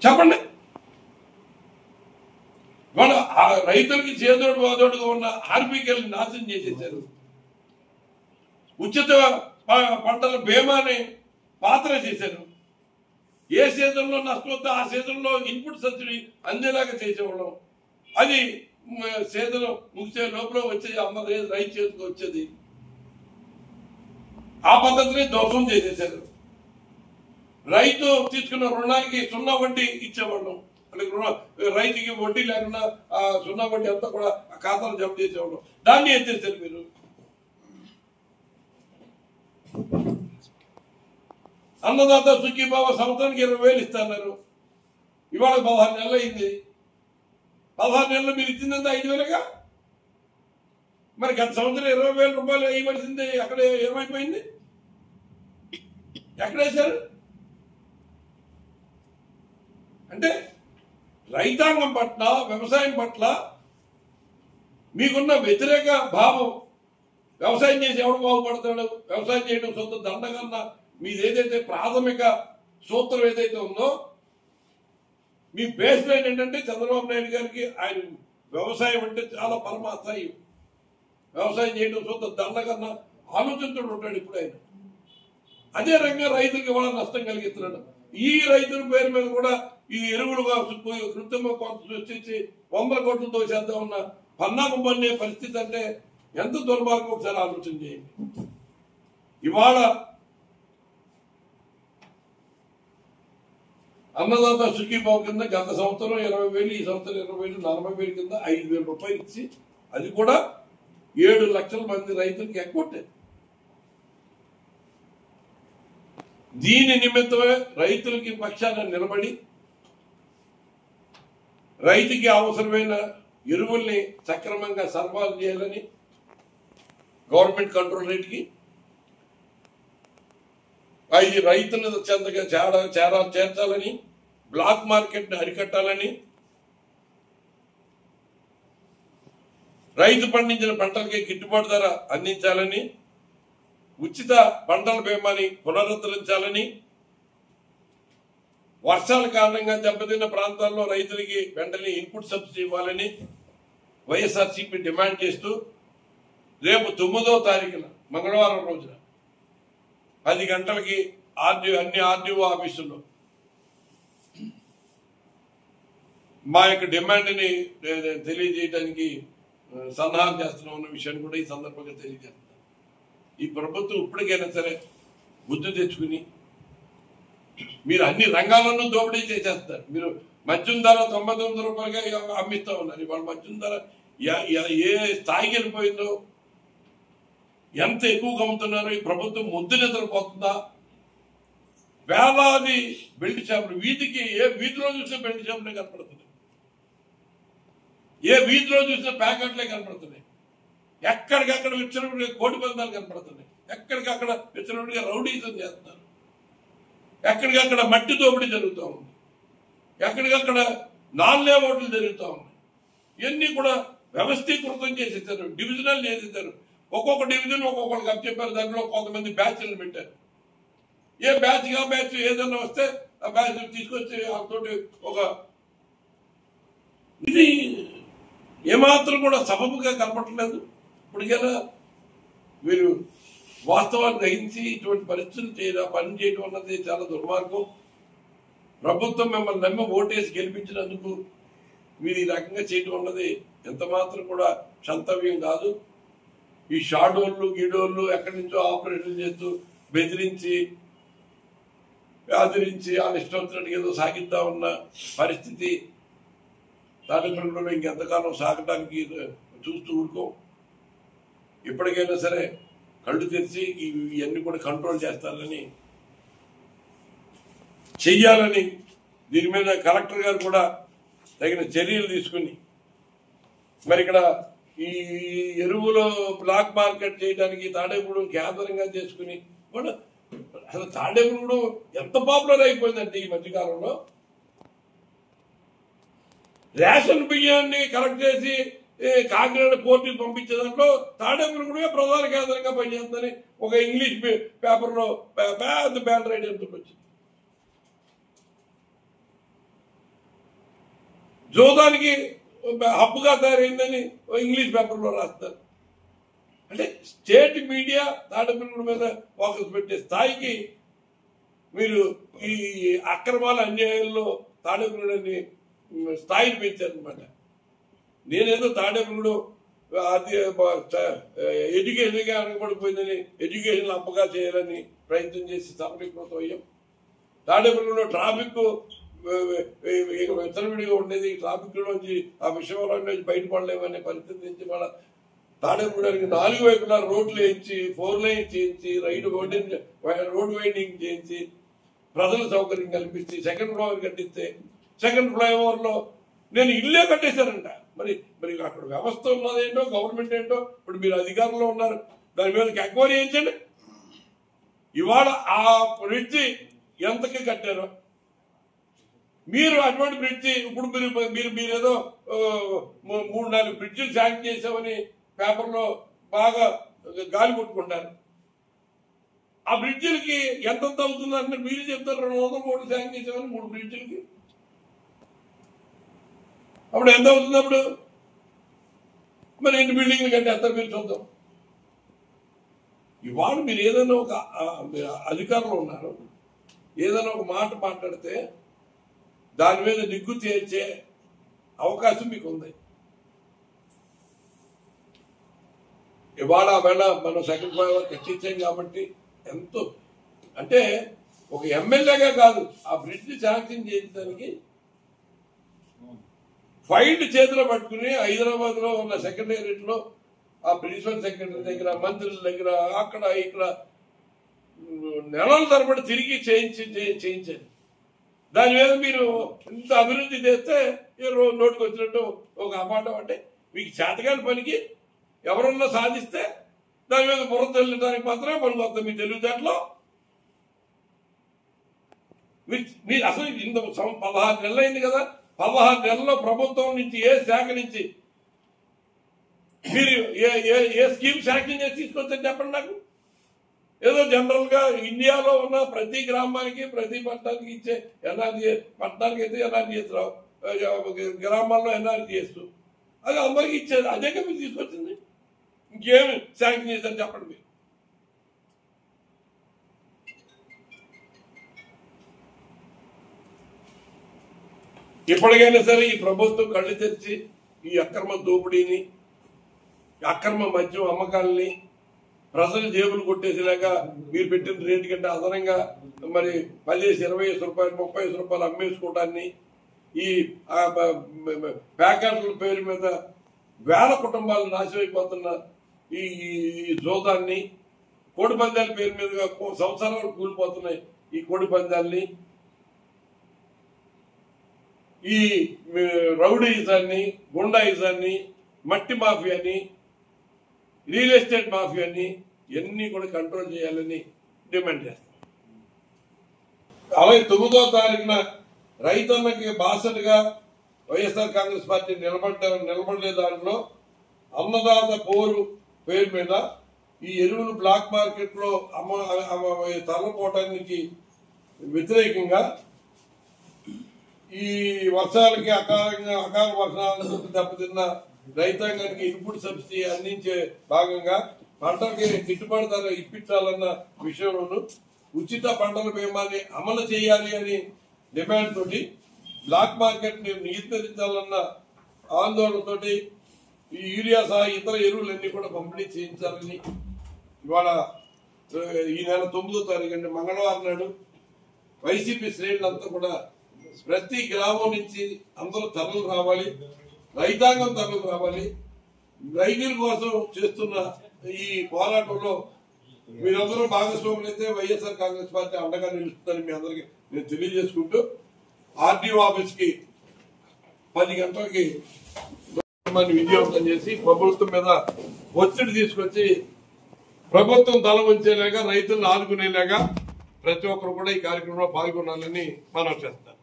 చెప్పండి. వాళ్ళ రైతులకి చేదోడు వాదోడుగా ఉన్న ఆర్బికల్ని నాశనం చేసేసారు. ఉచిత పంటల బీమాని పాత్ర చేశారు. ఏ సీజన్లో నష్టం వస్తే ఆ సీజన్లో ఇన్పుట్ సబ్సిడీ అందేలాగా చేసేవాళ్ళం. అది సీజన్ ముగిసే లోపల వచ్చే అందరూ రైతు చేతికి వచ్చేది. ఆ పద్ధతిని దోషం చేసేసారు. రైతు తీసుకున్న రుణానికి 0 వడ్డీ ఇచ్చేవాళ్ళం. రైతుకి వడ్డీ లేకుండా 0 వడ్డీ అంతా కూడా ఆ ఖాతాలు జమ చేసేవాళ్ళం. దాన్ని ఎత్తేసారు మీరు. అన్నదాత సుఖీభావ సంవత్సరానికి 20,000 ఇస్తున్నారు. ఇవాళ 16 నెలలు అయింది. 16 నెలలు మీరు ఇచ్చిందంతా 5,000గా. మరి గత సంవత్సరం 20,000 రూపాయలు ఇవ్వాల్సింది అక్కడ ఏమైపోయింది? ఎక్కడేశారు? అంటే రైతాంగం పట్ల, వ్యవసాయం పట్ల మీకున్న వ్యతిరేక భావం. వ్యవసాయం చేసి ఎవడు బాగుపడతాడు? వ్యవసాయం చేయడం సొంత దండగన్నా మీది ఏదైతే ప్రాథమిక సూత్రం ఏదైతే ఉందో, మీ బేస్ లైన్ ఏంటంటే చంద్రబాబు నాయుడు గారికి ఆయన వ్యవసాయం అంటే చాలా పరమాస్థాయి. వ్యవసాయం చేయడం సొంత దండగన్నా ఆలోచనతో ఉంటాడు ఇప్పుడు ఆయన. అదే రంగా రైతులకి వాళ్ళ నష్టం కలిగిస్తున్నాడు. ఈ రైతుల పేరు మీద కూడా ఈ ఎరువులుగా కృత్రిమ కొంత సృష్టించి 100 కోట్లతో చేద్దాం ఉన్న పన్నాగం పన్నే పరిస్థితి అంటే ఎంత దుర్మార్గం ఒకసారి ఆలోచన చేయండి. ఇవాళ అన్నదాత సుఖీభావ కింద గత సంవత్సరం 20,000, ఈ సంవత్సరం 20,000, 40,000 కింద 5,000 రూపాయలు ఇచ్చి అది కూడా 7 లక్షల మంది రైతులకి ఎక్కొట్టారు. దీని నిమిత్తమే రైతులకి పక్షాన నిలబడి రైతుకి అవసరమైన ఎరువుల్ని సక్రమంగా సరఫరా చేయాలని, గవర్నమెంట్ కంట్రోల్ రేట్కి అవి రైతుల చెంతగా చేర్చాలని, బ్లాక్ మార్కెట్ని అరికట్టాలని, రైతు పండించిన పంటలకి గిట్టుబాటు ధర అందించాలని, ఉచిత పంటల బీమాని పునరుద్ధరించాలని, వర్షాల కారణంగా దెబ్బతిన్న ప్రాంతాల్లో రైతులకి వెంటనే ఇన్పుట్ సబ్సిడీ ఇవ్వాలని వైఎస్ఆర్సీపీ డిమాండ్ చేస్తూ రేపు 9వ తారీఖున మంగళవారం రోజున 10 గంటలకి అన్ని ఆర్డీఓ ఆఫీసుల్లో మా యొక్క డిమాండ్ని తెలియజేయడానికి సన్నాహం చేస్తున్నాం అన్న విషయాన్ని కూడా ఈ సందర్భంగా తెలియజేస్తున్నాం. ఈ ప్రభుత్వం ఇప్పటికైనా సరే బుద్ధి తెచ్చుకుని, మీరు అన్ని రంగాల్లోనూ దోపిడీ చేసేస్తారు. మీరు మద్యం ధర 99 రూపాయలుగా అమ్మిస్తా ఉన్నారు. ఇవాళ మద్యం ధర ఏ స్థాయికి వెళ్ళిపోయిందో, ఎంత ఎక్కువగా అమ్ముతున్నారో. ఈ ప్రభుత్వం ముద్దు నిద్రపోతుందా? వేలాది బెల్ట్ షాపులు, వీధికి ఏ వీధిలో చూసినా బెల్ట్ షాపులే కనపడుతున్నాయి. ఏ వీధిలో చూసినా ప్యాకెట్లే కనపడుతున్నాయి. ఎక్కడికక్కడ విచ్చలవిడిగా కోడి పందాలు కనపడుతున్నాయి. ఎక్కడికక్కడ విచ్చలవిడిగా రౌడీజం చేస్తున్నారు. ఎక్కడికక్కడ మట్టి దోపిడీ జరుగుతూ ఉంది. ఎక్కడికక్కడ నాన్ లేఅవుట్లు జరుగుతూ ఉన్నాయి. ఇవన్నీ కూడా వ్యవస్థీకృతం చేసేసారు, డివిజనల్ చేసేసారు. ఒక్కొక్క డివిజన్ ఒక్కొక్కరికి అప్పచెప్పారు. దాంట్లో కొంతమంది బ్యాచ్లు పెట్టారు. ఏ బ్యాచ్ ఆ బ్యాచ్ ఏదైనా వస్తే ఆ బ్యాచ్ తీసుకొచ్చి వాళ్ళతోటి ఒక ఇది ఏమాత్రం కూడా సబబుగా కనపడలేదు. ఇప్పటికైనా మీరు వాస్తవాన్ని గ్రహించి ఇటువంటి పరిస్థితులు పని చేయడం అన్నది చాలా దుర్మార్గం. ప్రభుత్వం మిమ్మల్ని నమ్మి ఓటేసి గెలిపించినందుకు మీరు ఈ రకంగా చేయడం అన్నది ఎంత మాత్రం కూడా క్షంతవ్యం కాదు. ఈ షాడోళ్ళు గీడోళ్ళు ఎక్కడి నుంచో ఆపరేషన్ చేస్తూ బెదిరించి ఆదరించి వాళ్ళ ఇష్టం వచ్చినట్టు ఏదో సాగిద్దా ఉన్న పరిస్థితి తాడిపల్లిలో ఇంకెంతకాలం సాగటానికి చూస్తూ ఊరుకో. ఇప్పటికైనా సరే కళ్ళు తెరిచి ఇవన్నీ కూడా కంట్రోల్ చేస్తారని, చెయ్యాలని, దీని మీద కలెక్టర్ గారు కూడా తగిన చర్యలు తీసుకుని, మరి ఇక్కడ ఈ ఎరువులో బ్లాక్ మార్కెట్ చేయడానికి తాడేపూడెం కేంద్రంగా చేసుకుని కూడా అసలు తాడేపూడెం ఎంత పాపులర్ అయిపోయిందంటే ఈ మధ్యకాలంలో రేషన్ బియ్యాన్ని కలెక్ట్ చేసి కాకినాడ పోర్టుకి పంపించే దాంట్లో తాడేపూడెం ప్రధాన కేంద్రంగా పనిచేస్తుందని ఒక ఇంగ్లీష్ పేపర్లో పెద్ద బ్యానర్ ఐడియాతో వచ్చింది. జోదానికి హబ్బుగా తయారైందని ఇంగ్లీష్ పేపర్లో రాస్తారు. అంటే స్టేట్ మీడియా తాడేపల్లిగూడెం మీద ఫోకస్ పెట్టే స్థాయికి మీరు ఈ అక్రమాల అన్యాయాల్లో తాడేపల్లిగూడెంని స్థాయిని పెంచారనమాట. నేనేదో తాడేపల్లిగూడెం అది ఎడ్యుకేషన్గా అనకపడిపోయిందని ఎడ్యుకేషన్ అప్పగా చేయాలని ప్రయత్నం చేసి సఫలీకృతం అయ్యాం. తాడేపల్లిగూడెంలో ట్రాఫిక్ విచ్చలవిడిగా ఉండేది. ట్రాఫిక్ నుంచి ఆ విషయంలో బయటపడలేమనే పరిస్థితి నుంచి మన తాడేపల్లిగూడెంకి 4 వైపులా రోడ్లు వేయించి 4 లైన్ చేయించి రోడ్ వైండింగ్ చేయించి ప్రజల సౌకర్యం కల్పించి సెకండ్ ఫ్లైఓవర్ కట్టిస్తే సెకండ్ ఫ్లైఓవర్లో నేను ఇల్లే కట్టేశారంట. మరి అక్కడ వ్యవస్థ ఉన్నదేంటో గవర్నమెంట్ ఏంటో ఇప్పుడు మీరు అధికారంలో ఉన్నారు, దాని మీద ఎంక్వైరీ చేయించండి. ఇవాళ ఆ బ్రిడ్జి ఎంతకి కట్టారో మీరు అటువంటి బ్రిడ్జి ఇప్పుడు మీరేదో 3-4 బ్రిడ్జిలు శాంక్షన్ చేసామని పేపర్లో బాగా గాలి కొట్టుకుంటారు. ఆ బ్రిడ్జిలకి ఎంత అవుతుంది అంటే మీరు చెప్తారు 200 కోట్లు శాంక్షన్ చేసామని 3 బ్రిడ్జిలకి. అప్పుడు ఎంత అవుతుంది? అప్పుడు మరి 2 బిల్డింగ్లు కట్టేస్తారు మీరు చూద్దాం. ఇవాళ మీరు ఏదైనా ఒక అధికారంలో ఉన్నారు, ఏదైనా ఒక మాట మాట్లాడితే దాని మీద నిగ్గు తేల్చే అవకాశం మీకు ఉంది. ఇవాళ మనం సెకండ్ ఫ్లైఓవర్ కట్టించాం కాబట్టి ఎంతో అంటే ఒక ఎమ్మెల్యేగా కాదు ఆ బ్రిడ్జ్ శాంక్షన్ చేయడానికి ఫైల్ చేతిలో పట్టుకుని హైదరాబాద్ లో ఉన్న సెక్రటేరియట్లో ఆ ప్రిన్సిపల్ సెక్రటరీ దగ్గర మంత్రుల దగ్గర అక్కడ ఇక్కడ నెలల తరబడి తిరిగి చేయించారు. దాని మీద మీరు ఇంత అభివృద్ధి చేస్తే నోటికి వచ్చినట్టు ఒక అపాఠం. అంటే మీకు చేతకాని పనికి ఎవరన్నా సాధిస్తే దాని మీద బుర్ర తెల్లడానికి మాత్రమే పనికి వస్తుంది. మీ తెలివితేటలో మీరు అసలు ఇంత 16 నెలలు అయింది కదా, 16 నెలల్లో ప్రభుత్వం నుంచి ఏ శాఖ నుంచి మీరు ఏ స్కీమ్ శాంక్షన్ చేసి తీసుకొచ్చని చెప్పండి నాకు. ఏదో జనరల్ గా ఇండియాలో ఉన్న ప్రతి గ్రామానికి ప్రతి పట్టణానికి ఇచ్చే ఎన్ఆర్జీఎస్, పట్టణానికి అయితే ఎన్ఆర్జీఎస్ రావు, గ్రామాల్లో ఎన్ఆర్జీఎస్ అది అందరికి ఇచ్చేది. అదే మీరు తీసుకొచ్చింది. ఇంకేమి శాంక్షన్ చేశారు చెప్పండి మీరు. ఇప్పటికైనా సరే ఈ ప్రభుత్వం కళ్ళు తెరిచి ఈ అక్రమ దోపిడీని, అక్రమ మద్యం అమ్మకాలని, ప్రజలు జేబులు కొట్టేసేలాగా మీరు పెట్టిన రేటు కంటే అదనంగా మరి 10-20 రూపాయలు 30 రూపాయలు అమ్మేసుకోవడాన్ని, ఈ ప్యాకెట్ల పేరు మీద వేల కుటుంబాలు నాశనమైపోతున్న ఈ జోదాన్ని, కోడి పందాల పేరు మీదుగా సంవత్సరాలు కూలిపోతున్నాయి ఈ కోడి పందాల్ని, ఈ రౌడీయిజాన్ని, గుండాయిజాన్ని, మట్టి మాఫియాని, రియల్ ఎస్టేట్ మాఫియాని ఇవన్నీ కూడా కంట్రోల్ చేయాలని డిమాండ్ చేస్తాం. అలాగే 9వ తారీఖున రైతన్నకి బాసటగా వైఎస్ఆర్ కాంగ్రెస్ పార్టీ నిలబడలే దాంట్లో అన్నదాత పోరు పేరు మీద ఈ ఎరువులు బ్లాక్ మార్కెట్ లో తరలిపోవటానికి వ్యతిరేకంగా ఈ వర్షాలకి అకాల వర్షాలకు దెబ్బతిన్న రైతాంగానికి ఇన్పుట్ సబ్సిడీ అందించే భాగంగా పంటలకి గిట్టుబాటు ధర ఇప్పించాలన్న విషయంలోనూ ఉచిత పంటల బీమాని అమలు చేయాలి అని డిమాండ్ తోటి బ్లాక్ మార్కెట్ ని నియంత్రించాలన్న ఆందోళనతోటి ఈ యూరియా సహా ఇతర ఎరువులన్నీ కూడా పంపిణీ చేయించాలని ఇవాళ ఈ నెల 9వ తారీఖు అంటే మంగళవారం నాడు వైసీపీ శ్రేణులంతా కూడా ప్రతి గ్రామం నుంచి అందరూ తరలి రావాలి, రైతాంగం తరలి రావాలి. రైతుల కోసం చేస్తున్న ఈ పోరాటంలో మీరందరూ భాగస్వాములు అయితే వైఎస్ఆర్ కాంగ్రెస్ పార్టీ అండగా నిలుస్తుందని మీ అందరికీ నేను తెలియజేసుకుంటూ ఆర్డీఓ ఆఫీస్ కి 10 గంటలకి విజయవంతం చేసి ప్రభుత్వం మీద ఒత్తిడి తీసుకొచ్చి ప్రభుత్వం తల వంచేలాగా రైతులను ఆదుకునేలాగా ప్రతి ఒక్కరు కూడా ఈ కార్యక్రమంలో పాల్గొనాలని మనం చేస్తాం.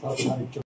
sorry.